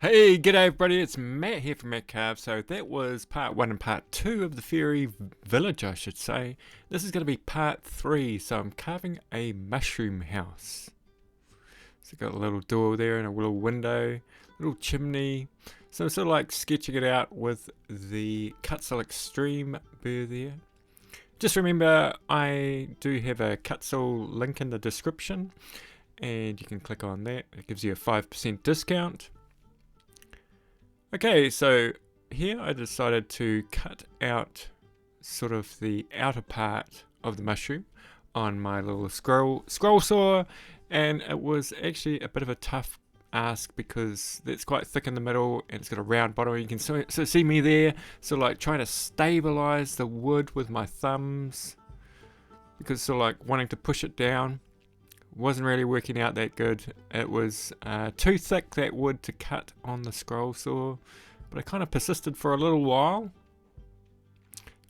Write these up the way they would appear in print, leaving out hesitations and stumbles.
Hey, g'day everybody, it's Matt here from Matt Carve. So that was part 1 and part 2 of the fairy village, I should say. This is going to be part 3, so I'm carving a mushroom house. So got a little door there and a little window, little chimney. So I'm sort of like sketching it out with the Cutsil Extreme burr there. Just remember, I do have a Cutsil link in the description, and you can click on that. It gives you a 5% discount. Okay, so here I decided to cut out sort of the outer part of the mushroom on my little scroll saw, and it was actually a bit of a tough ask because it's quite thick in the middle and it's got a round bottom. You can see me there, so like trying to stabilize the wood with my thumbs, because sort of like wanting to push it down wasn't really working out that good. It was too thick, that wood, to cut on the scroll saw, but I kind of persisted for a little while.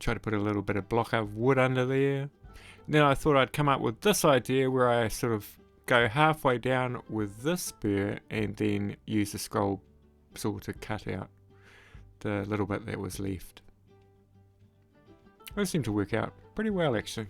Tried to put a little bit of block of wood under there. And then I thought I'd come up with this idea where I sort of go halfway down with this burr and then use the scroll saw to cut out the little bit that was left. It seemed to work out pretty well actually.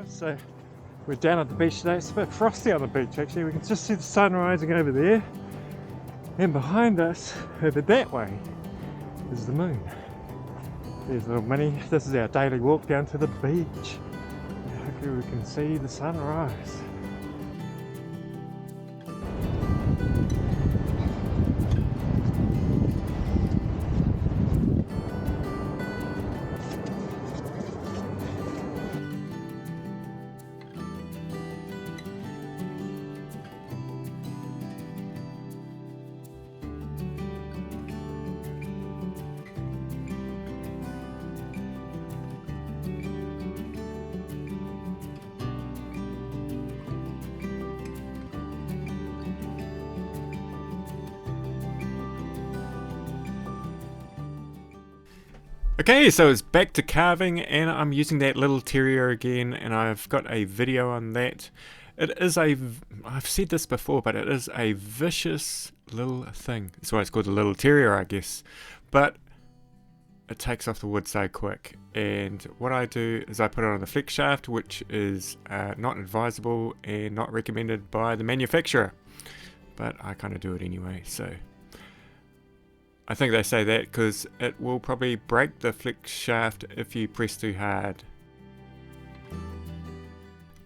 So we're down at the beach today. It's a bit frosty on the beach actually. We can just see the sun rising over there, and behind us over that way is the moon. There's a little mini. This is our daily walk down to the beach. Hopefully we can see the sun rise. Okay, so it's back to carving, and I'm using that little terrier again, and I've got a video on that. It is I've said this before, but it is a vicious little thing. That's why it's called a little terrier, I guess. But it takes off the wood so quick, and what I do is I put it on the flex shaft, which is not advisable and not recommended by the manufacturer. But I kind of do it anyway, so... I think they say that because it will probably break the flex shaft if you press too hard.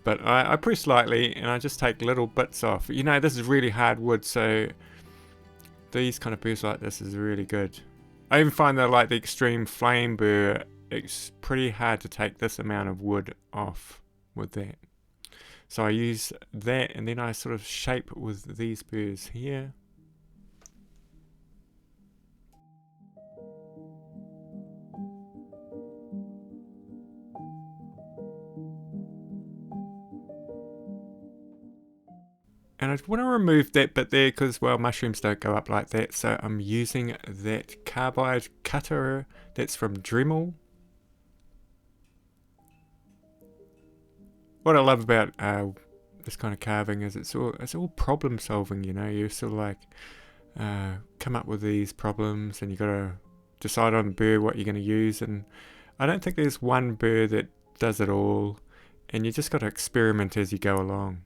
But I press lightly and I just take little bits off. You know, this is really hard wood, so these kind of burrs like this is really good. I even find that like the extreme flame burr, it's pretty hard to take this amount of wood off with that. So I use that, and then I sort of shape with these burrs here. And I want to remove that bit there because, well, mushrooms don't go up like that. So I'm using that Carbide cutter that's from Dremel. What I love about this kind of carving is it's all problem solving, you know. You sort of like come up with these problems, and you got to decide on burr what you're going to use. And I don't think there's one burr that does it all, and you just got to experiment as you go along.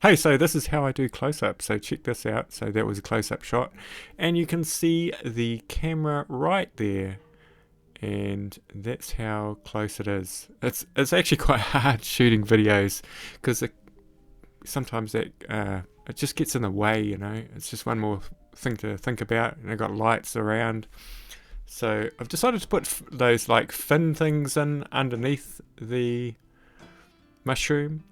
Hey, so this is how I do close-up, so check this out. So that was a close-up shot, and you can see the camera right there, and that's how close it is. It's actually quite hard shooting videos because sometimes it just gets in the way, you know. It's just one more thing to think about, and I've got lights around, So I've decided to put those like fin things in underneath the mushroom.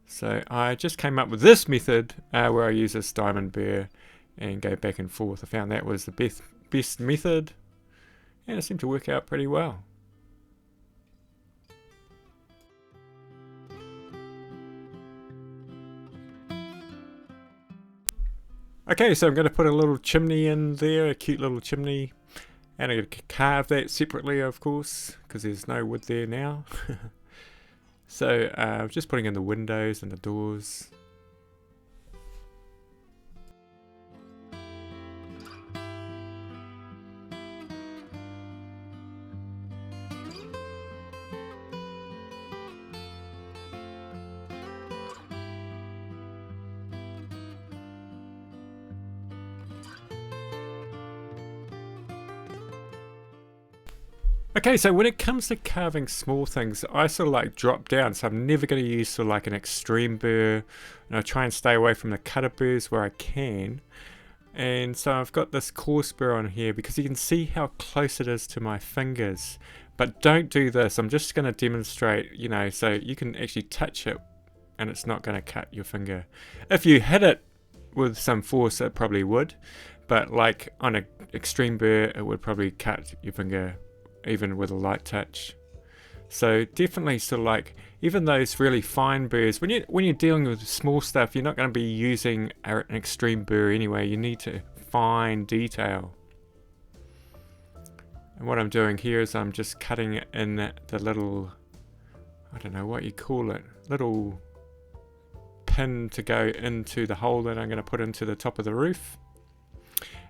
So I just came up with this method where I use this diamond burr and go back and forth. I found that was the best method, and it seemed to work out pretty well. Okay, so I'm going to put a little chimney in there, a cute little chimney, and I'm going to carve that separately, of course, because there's no wood there now. So I'm just putting in the windows and the doors. Okay, so when it comes to carving small things, I sort of like drop down, so I'm never going to use sort of like an extreme burr, and I try and stay away from the cutter burrs where I can. And so I've got this coarse burr on here because you can see how close it is to my fingers. But don't do this, I'm just going to demonstrate, you know, so you can actually touch it and it's not going to cut your finger. If you hit it with some force, it probably would, but like on an extreme burr, it would probably cut your finger even with a light touch. So definitely sort of like, even those really fine burrs, when you're dealing with small stuff, you're not going to be using an extreme burr anyway. You need to fine detail. And what I'm doing here is I'm just cutting in the little, I don't know what you call it, little pin to go into the hole that I'm going to put into the top of the roof.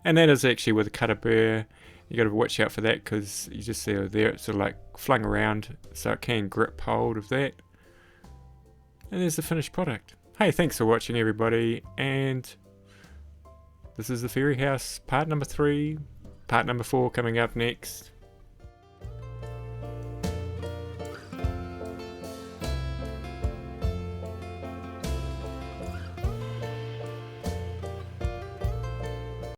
And that is actually with a cutter burr. You got to watch out for that because you just see it there, it's sort of like flung around, so it can grip hold of that. And there's the finished product. Hey, thanks for watching everybody, and this is the Fairy House part number 3, part number 4 coming up next.